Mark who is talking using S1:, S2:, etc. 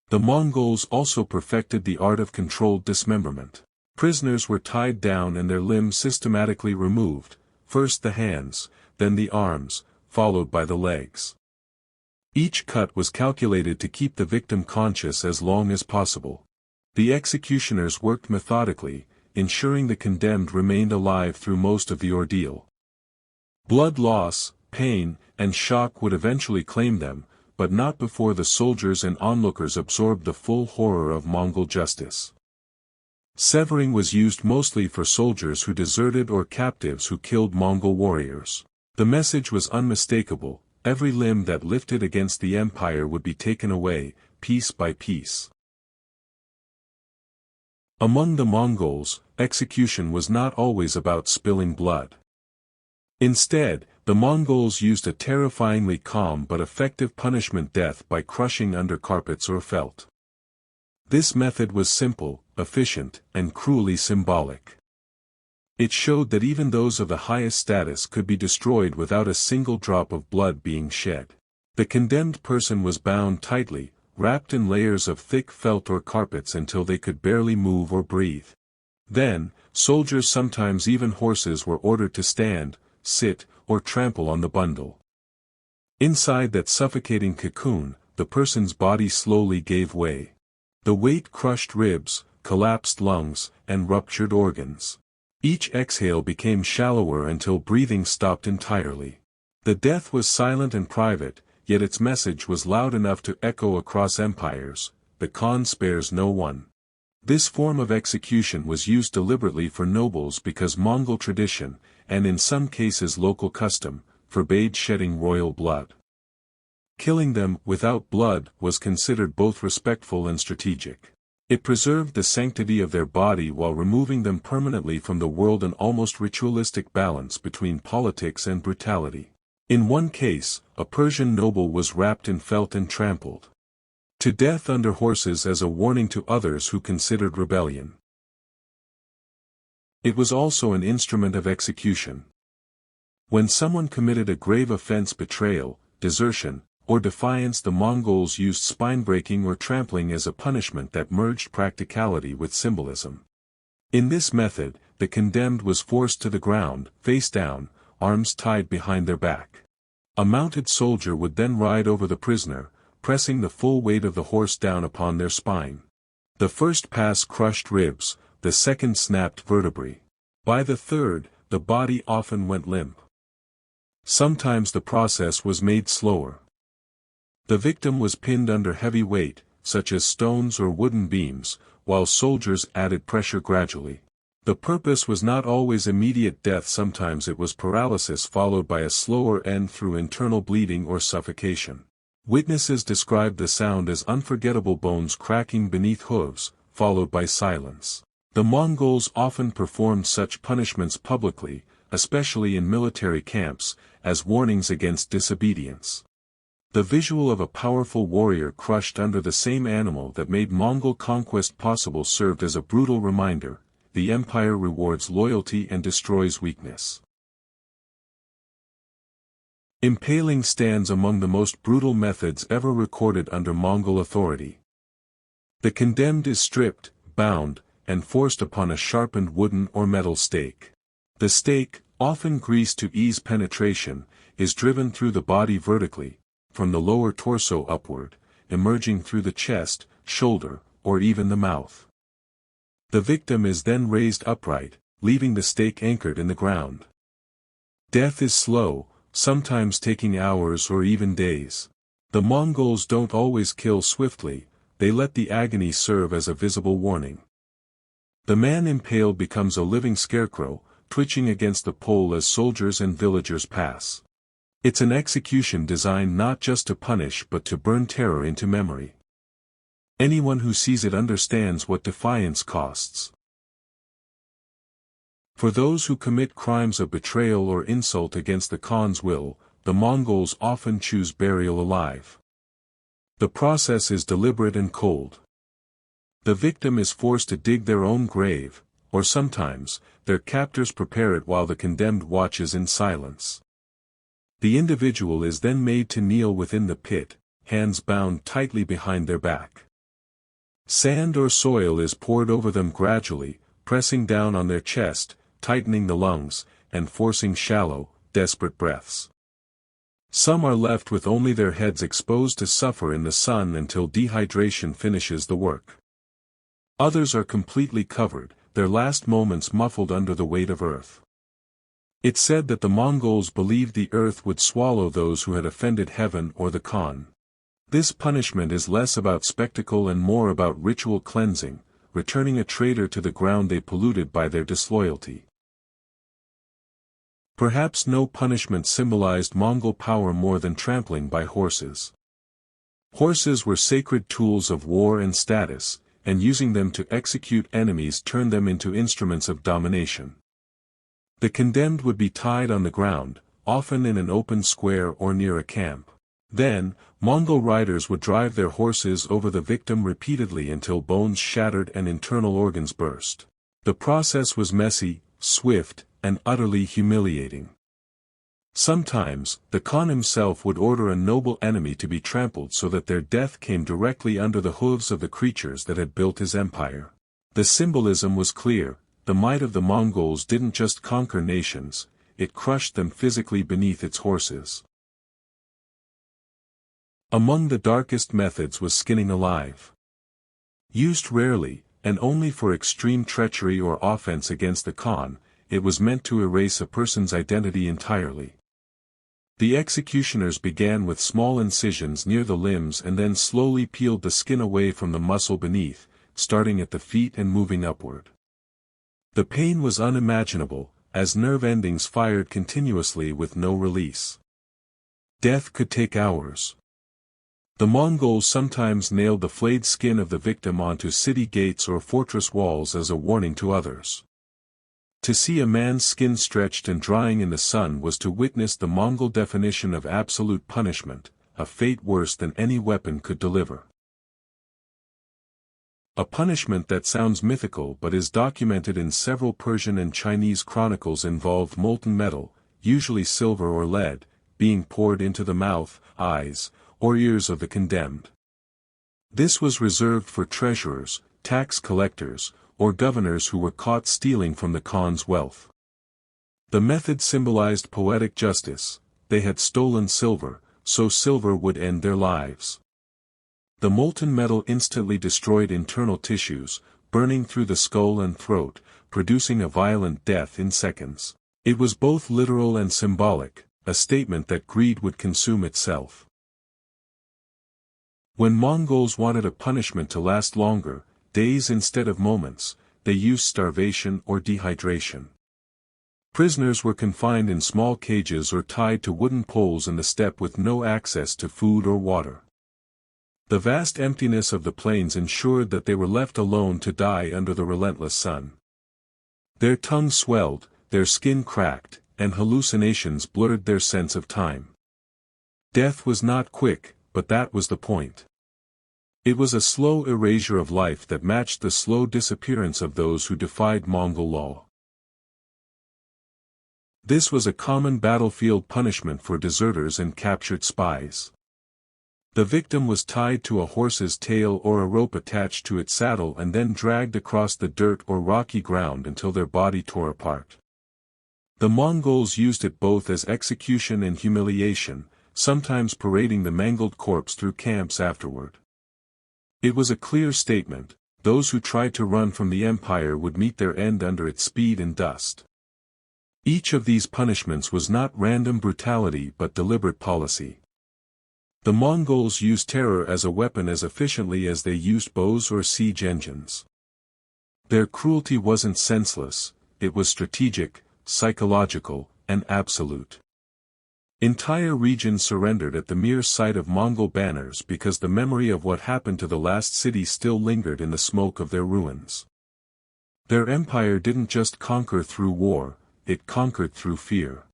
S1: The Mongols also perfected the art of controlled dismemberment. Prisoners were tied down and their limbs systematically removed, first the hands, then the arms, followed by the legs. Each cut was calculated to keep the victim conscious as long as possible. The executioners worked methodically, ensuring the condemned remained alive through most of the ordeal. Blood loss, pain, and shock would eventually claim them, but not before the soldiers and onlookers absorbed the full horror of Mongol justice. Severing was used mostly for soldiers who deserted or captives who killed Mongol warriors. The message was unmistakable: every limb that lifted against the empire would be taken away, piece by piece. Among the Mongols, execution was not always about spilling blood. Instead, the Mongols used a terrifyingly calm but effective punishment: death by crushing under carpets or felt. This method was simple, efficient, and cruelly symbolic. It showed that even those of the highest status could be destroyed without a single drop of blood being shed. The condemned person was bound tightly, wrapped in layers of thick felt or carpets until they could barely move or breathe. Then, soldiers, sometimes even horses, were ordered to stand, sit, or trample on the bundle. Inside that suffocating cocoon, the person's body slowly gave way. The weight crushed ribs, collapsed lungs, and ruptured organs. Each exhale became shallower until breathing stopped entirely. The death was silent and private, yet its message was loud enough to echo across empires: the Khan spares no one. This form of execution was used deliberately for nobles because Mongol tradition, and in some cases local custom, forbade shedding royal blood. Killing them without blood was considered both respectful and strategic. It preserved the sanctity of their body while removing them permanently from the world, an almost ritualistic balance between politics and brutality. In one case, a Persian noble was wrapped in felt and trampled to death under horses as a warning to others who considered rebellion. It was also an instrument of execution. When someone committed a grave offense, betrayal, desertion, or defiance, the Mongols used spine-breaking or trampling as a punishment that merged practicality with symbolism. In this method, the condemned was forced to the ground, face down, arms tied behind their back. A mounted soldier would then ride over the prisoner, pressing the full weight of the horse down upon their spine. The first pass crushed ribs, the second snapped vertebrae. By the third, the body often went limp. Sometimes the process was made slower. The victim was pinned under heavy weight, such as stones or wooden beams, while soldiers added pressure gradually. The purpose was not always immediate death. Sometimes it was paralysis followed by a slower end through internal bleeding or suffocation. Witnesses described the sound as unforgettable bones cracking beneath hooves, followed by silence. The Mongols often performed such punishments publicly, especially in military camps, as warnings against disobedience. The visual of a powerful warrior crushed under the same animal that made Mongol conquest possible served as a brutal reminder: the empire rewards loyalty and destroys weakness. Impaling stands among the most brutal methods ever recorded under Mongol authority. The condemned is stripped, bound, and forced upon a sharpened wooden or metal stake. The stake, often greased to ease penetration, is driven through the body vertically, from the lower torso upward, emerging through the chest, shoulder, or even the mouth. The victim is then raised upright, leaving the stake anchored in the ground. Death is slow, sometimes taking hours or even days. The Mongols don't always kill swiftly, they let the agony serve as a visible warning. The man impaled becomes a living scarecrow, twitching against the pole as soldiers and villagers pass. It's an execution designed not just to punish but to burn terror into memory. Anyone who sees it understands what defiance costs. For those who commit crimes of betrayal or insult against the Khan's will, the Mongols often choose burial alive. The process is deliberate and cold. The victim is forced to dig their own grave, or sometimes, their captors prepare it while the condemned watches in silence. The individual is then made to kneel within the pit, hands bound tightly behind their back. Sand or soil is poured over them gradually, pressing down on their chest, tightening the lungs, and forcing shallow, desperate breaths. Some are left with only their heads exposed to suffer in the sun until dehydration finishes the work. Others are completely covered, their last moments muffled under the weight of earth. It's said that the Mongols believed the earth would swallow those who had offended heaven or the Khan. This punishment is less about spectacle and more about ritual cleansing, returning a traitor to the ground they polluted by their disloyalty. Perhaps no punishment symbolized Mongol power more than trampling by horses. Horses were sacred tools of war and status, and using them to execute enemies turned them into instruments of domination. The condemned would be tied on the ground, often in an open square or near a camp. Then, Mongol riders would drive their horses over the victim repeatedly until bones shattered and internal organs burst. The process was messy, swift, and utterly humiliating. Sometimes, the Khan himself would order a noble enemy to be trampled so that their death came directly under the hooves of the creatures that had built his empire. The symbolism was clear: the might of the Mongols didn't just conquer nations, it crushed them physically beneath its horses. Among the darkest methods was skinning alive. Used rarely, and only for extreme treachery or offense against the Khan, it was meant to erase a person's identity entirely. The executioners began with small incisions near the limbs and then slowly peeled the skin away from the muscle beneath, starting at the feet and moving upward. The pain was unimaginable, as nerve endings fired continuously with no release. Death could take hours. The Mongols sometimes nailed the flayed skin of the victim onto city gates or fortress walls as a warning to others. To see a man's skin stretched and drying in the sun was to witness the Mongol definition of absolute punishment, a fate worse than any weapon could deliver. A punishment that sounds mythical but is documented in several Persian and Chinese chronicles involved molten metal, usually silver or lead, being poured into the mouth, eyes, or ears of the condemned. This was reserved for treasurers, tax collectors, or governors who were caught stealing from the Khan's wealth. The method symbolized poetic justice: they had stolen silver, so silver would end their lives. The molten metal instantly destroyed internal tissues, burning through the skull and throat, producing a violent death in seconds. It was both literal and symbolic, a statement that greed would consume itself. When Mongols wanted a punishment to last longer, days instead of moments, they used starvation or dehydration. Prisoners were confined in small cages or tied to wooden poles in the steppe with no access to food or water. The vast emptiness of the plains ensured that they were left alone to die under the relentless sun. Their tongues swelled, their skin cracked, and hallucinations blurred their sense of time. Death was not quick, but that was the point. It was a slow erasure of life that matched the slow disappearance of those who defied Mongol law. This was a common battlefield punishment for deserters and captured spies. The victim was tied to a horse's tail or a rope attached to its saddle and then dragged across the dirt or rocky ground until their body tore apart. The Mongols used it both as execution and humiliation, sometimes parading the mangled corpse through camps afterward. It was a clear statement: those who tried to run from the empire would meet their end under its speed and dust. Each of these punishments was not random brutality but deliberate policy. The Mongols used terror as a weapon as efficiently as they used bows or siege engines. Their cruelty wasn't senseless, it was strategic, psychological, and absolute. Entire regions surrendered at the mere sight of Mongol banners because the memory of what happened to the last city still lingered in the smoke of their ruins. Their empire didn't just conquer through war, it conquered through fear.